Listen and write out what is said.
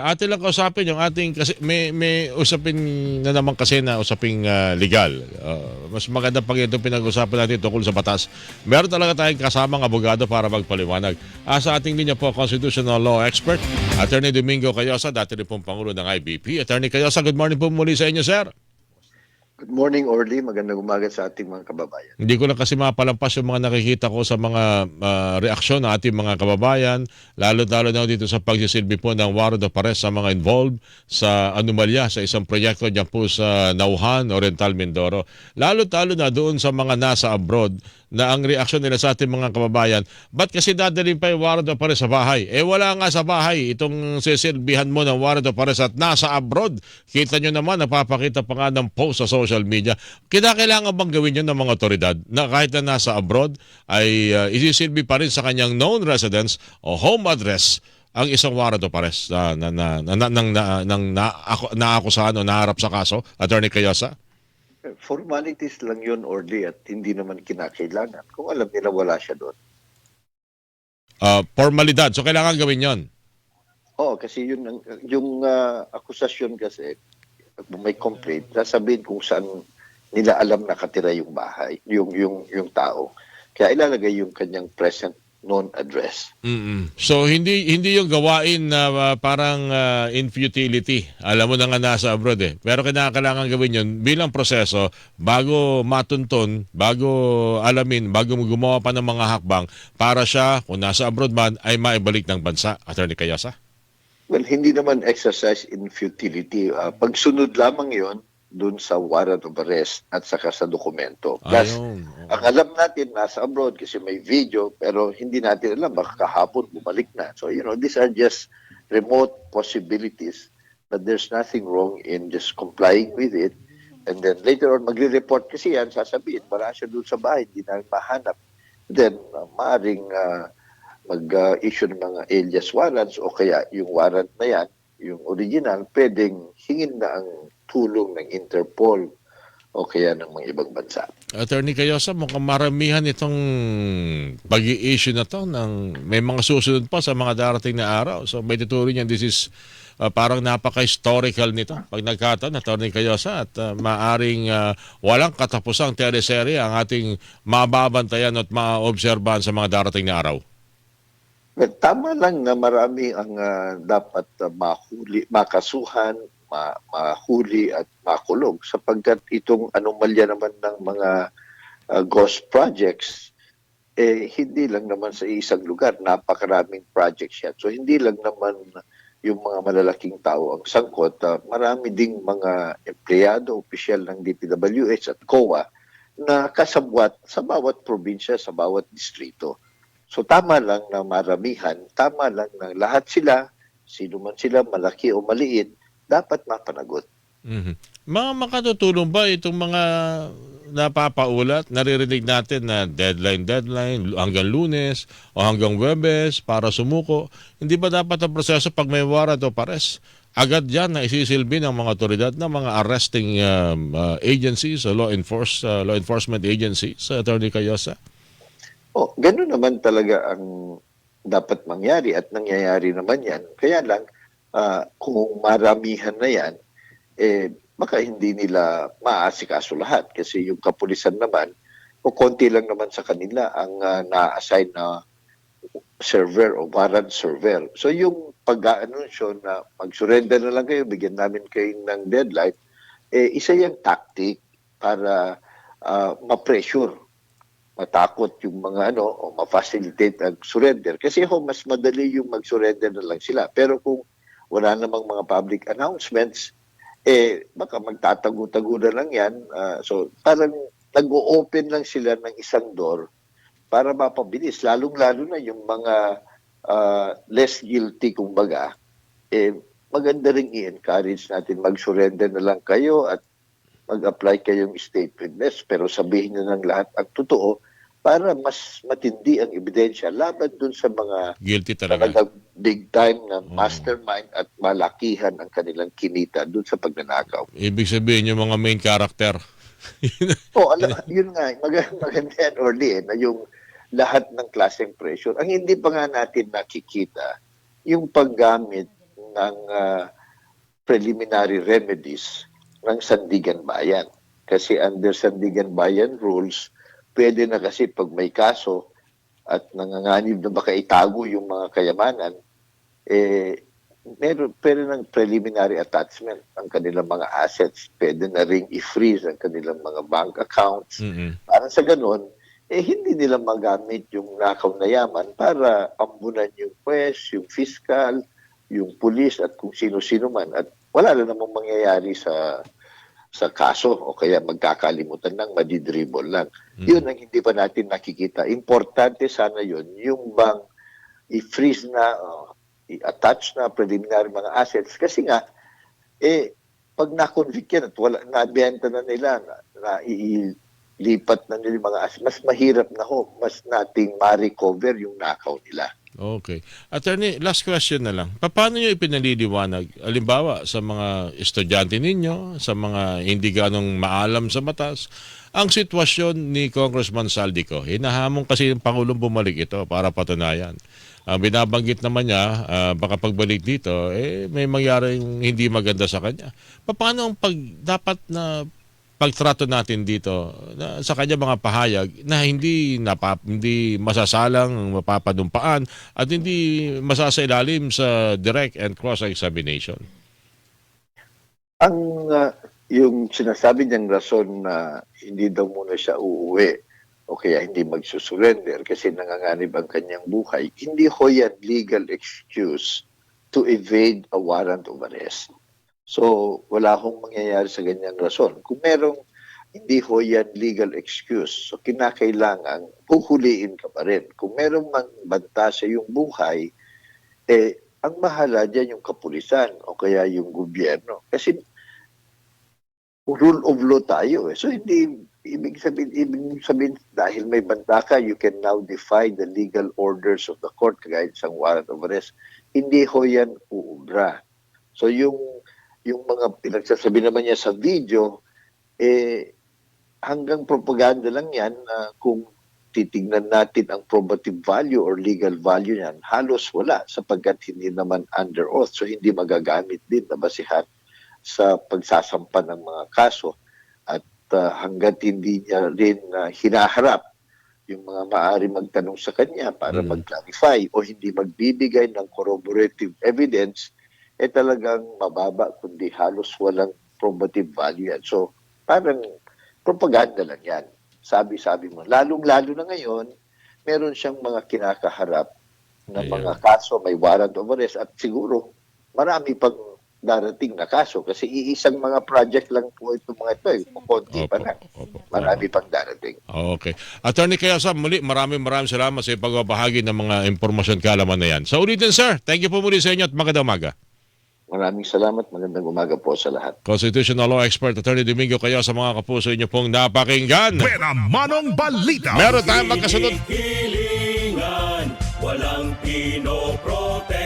Atin lang kausapin yung ating kasi may usapin na naman kasi na usaping legal. Mas maganda pag ito pinag-usapan natin tungkol sa batas. Meron talaga tayong kasamang abogado para magpaliwanag. Sa ating linya po, constitutional law expert, Attorney Domingo Cayosa, dati rin pong Pangulo ng IBP. Attorney Cayosa, good morning po muli sa inyo, sir. Good morning, Orly. Magandang umaga sa ating mga kababayan. Hindi ko lang kasi mapalampas yung mga nakikita ko sa mga reaksyon ng ating mga kababayan, lalo-lalo na dito sa pagsisilbi po ng warrant of arrest sa mga involved sa anomalya sa isang proyekto dyan po sa Nauhan, Oriental Mindoro. Lalo-lalo na doon sa mga nasa abroad na ang reaksyon nila sa ating mga kababayan, ba't kasi dadalhin pa yung warrant of arrest sa bahay? Wala nga sa bahay itong sisilbihan mo ng warrant of arrest at nasa abroad. Kita nyo naman, napapakita pa nga ng post sa social media. Kailangan bang gawin yun ng mga otoridad na kahit na nasa abroad ay isisilbi pa rin sa kanyang known residence o home address ang isang warrant of arrest naakusahan o naharap sa kaso, Attorney Cayosa? Formalities lang yun, Orly, at hindi naman kinakailangan. Kung alam nila, wala siya doon. Formalidad. So, kailangan gawin yon. Oo, kasi yun, yung akusasyon kasi, may complaint, sasabihin kung saan nila alam nakatira yung bahay, yung tao. Kaya ilalagay yung kanyang present known address. So hindi yung gawain na parang in futility. Alam mo na nga nasa abroad eh. Pero kailangan gawin yun bilang proseso bago matunton, bago alamin, bago gumawa pa ng mga hakbang para siya, kung nasa abroad man, ay maibalik ng bansa. Attorney Cayosa? Well, hindi naman exercise in futility. Pagsunod lamang yon doon sa warrant of arrest at saka sa dokumento. Plus, ang alam natin, nasa abroad kasi may video, pero hindi natin alam, baka kahapon bumalik na. So, these are just remote possibilities, but there's nothing wrong in just complying with it. And then later on, magre-report kasi yan, sasabihin, wala siya doon sa bahay, hindi namin mahanap. Then, maaaring mag-issue ng mga alias warrants o kaya yung warrant na yan, yung original, pwedeng hingin na ang tulong ng Interpol o kaya ng mga ibang bansa. Attorney Cayosa, mukhang maramihan itong pag-i-issue na to ng may mga susunod pa sa mga darating na araw. So may tutuloy niyan, this is parang napaka-historical nito. Pag nagkataon, Attorney Cayosa, at maaring walang katapusang teleserye ang ating mababantayan at maobserbahan sa mga darating na araw. Well, tama lang na marami ang dapat makasuhan, mahuli at makulong sapagkat itong anomalya naman ng mga ghost projects hindi lang naman sa isang lugar, napakaraming projects yan. So hindi lang naman yung mga malalaking tao ang sangkot, marami ding mga empleyado, opisyal ng DPWH at COA na kasabwat sa bawat probinsya, sa bawat distrito. So tama lang na maramihan, tama lang na lahat sila, sino man sila, malaki o maliit, dapat mapanagot. Mga makatutulong ba itong mga napapaulat, naririnig natin na deadline, hanggang Lunes o hanggang Huwebes para sumuko? Hindi ba dapat ang proseso pag may warrant of arrest, agad yan na isisilbi ng mga otoridad ng mga arresting agencies, law enforcement agencies, Attorney Cayosa? Ganun naman talaga ang dapat mangyari at nangyayari naman yan. Kaya lang, kung maramihan na yan, baka hindi nila maaasikaso lahat kasi yung kapulisan naman, o konti lang naman sa kanila ang na-assign na server o warrant server. So yung pag-aanunsyo na mag-surrender na lang kayo, bigyan namin kayo ng deadline, isa yung tactic para ma-pressure, matakot yung mga o ma-facilitate ang surrender. Kasi mas madali yung mag-surrender na lang sila. Pero kung wala namang mga public announcements, baka magtatago-tago na lang yan. So parang nag-o-open lang sila ng isang door para mapabilis. Lalong-lalo na yung mga less guilty, kumbaga, maganda rin i-encourage natin mag-surrender na lang kayo at mag-apply kayong state witness. Pero sabihin nyo ng lahat ang totoo para mas matindi ang ebidensya laban dun sa mga guilty talaga, big time na mastermind at malakihan ang kanilang kinita dun sa pagnanakaw. Ibig sabihin yung mga main character. Yun nga, maganda yan, Orly, na yung lahat ng klaseng pressure. Ang hindi pa nga natin nakikita, yung paggamit ng preliminary remedies ng Sandigan Bayan. Kasi under Sandigan Bayan rules, pwede na kasi pag may kaso at nanganganib na baka itago yung mga kayamanan, pwede ng preliminary attachment ang kanilang mga assets, pwede na ring i-freeze ang kanilang mga bank accounts. Para sa ganun, hindi nila magamit yung nakaw na yaman para ambunan yung pwes, yung fiscal, yung pulis at kung sino-sino man. At wala na namang mangyayari sa kaso o kaya magkakalimutan lang, madidribble lang. Yun ang hindi pa natin nakikita. Importante sana yun, yung bang i-freeze na, i-attach na preliminary mga assets. Kasi nga, pag na-convict yan at wala, nabenta na nila, lipat na nila yung mga assets, mas mahirap na mas nating ma-recover yung nakaw nila. Okay. Attorney, last question na lang. Paano nyo ipinaliliwanag, alimbawa, sa mga estudyante ninyo, sa mga hindi ganong maalam sa batas, ang sitwasyon ni Congressman Saldico? Hinahamon kasi yung Pangulong bumalik ito para patunayan. Ang binabanggit naman niya, baka pagbalik dito, may mangyaring hindi maganda sa kanya. Paano ang dapat na pagtrato natin dito sa kanya mga pahayag na hindi masasalang, mapapadumpaan at hindi masasailalim sa direct and cross-examination? Yung sinasabi niyang rason na hindi daw muna siya uuwi o kaya hindi magsusurrender kasi nanganganib ang kanyang buhay, hindi ho yan legal excuse to evade a warrant of arrest. So, wala hong mangyayari sa ganyang rason. Kung merong hindi ho yan legal excuse, so kinakailangan huhuliin ka pa rin. Kung merong banta sa iyong buhay, ang mahala dyan yung kapulisan o kaya yung gobyerno. Kasi rule of law tayo. So, hindi, ibig sabihin, dahil may banta ka, you can now defy the legal orders of the court kagaya isang warrant of arrest. Hindi ho yan uubra. So, yung mga pinagsasabi naman niya sa video, hanggang propaganda lang yan kung titignan natin ang probative value or legal value niyan, halos wala sapagkat hindi naman under oath. So hindi magagamit din na basihan sa pagsasampa ng mga kaso at hanggat hindi niya rin hinaharap yung mga maaari magtanong sa kanya para mag-clarify o hindi magbibigay ng corroborative evidence, talagang mababa kundi halos walang probative value yan. So, parang propaganda lang yan. Sabi-sabi mo. Lalong-lalo na ngayon, meron siyang mga kinakaharap na mga kaso, may warrant of arrest at siguro marami pang darating na kaso kasi iisang mga project lang po ito mga ito. Konti pa lang. Marami pang darating. Okay. Attorney Kayasam, muli maraming salamat sa pagbabahagi ng mga impormasyon kaalaman na yan. So ulitin sir, thank you po muli sa inyo at magandang umaga. Maraming salamat. Magandang umaga po sa lahat. Constitutional Law Expert Attorney Domingo kayo sa mga kapuso inyo pong napakinggan. Pwera Manong Balita. Meron tayong magkasunod. Hilingan, walang pinoprotektahan.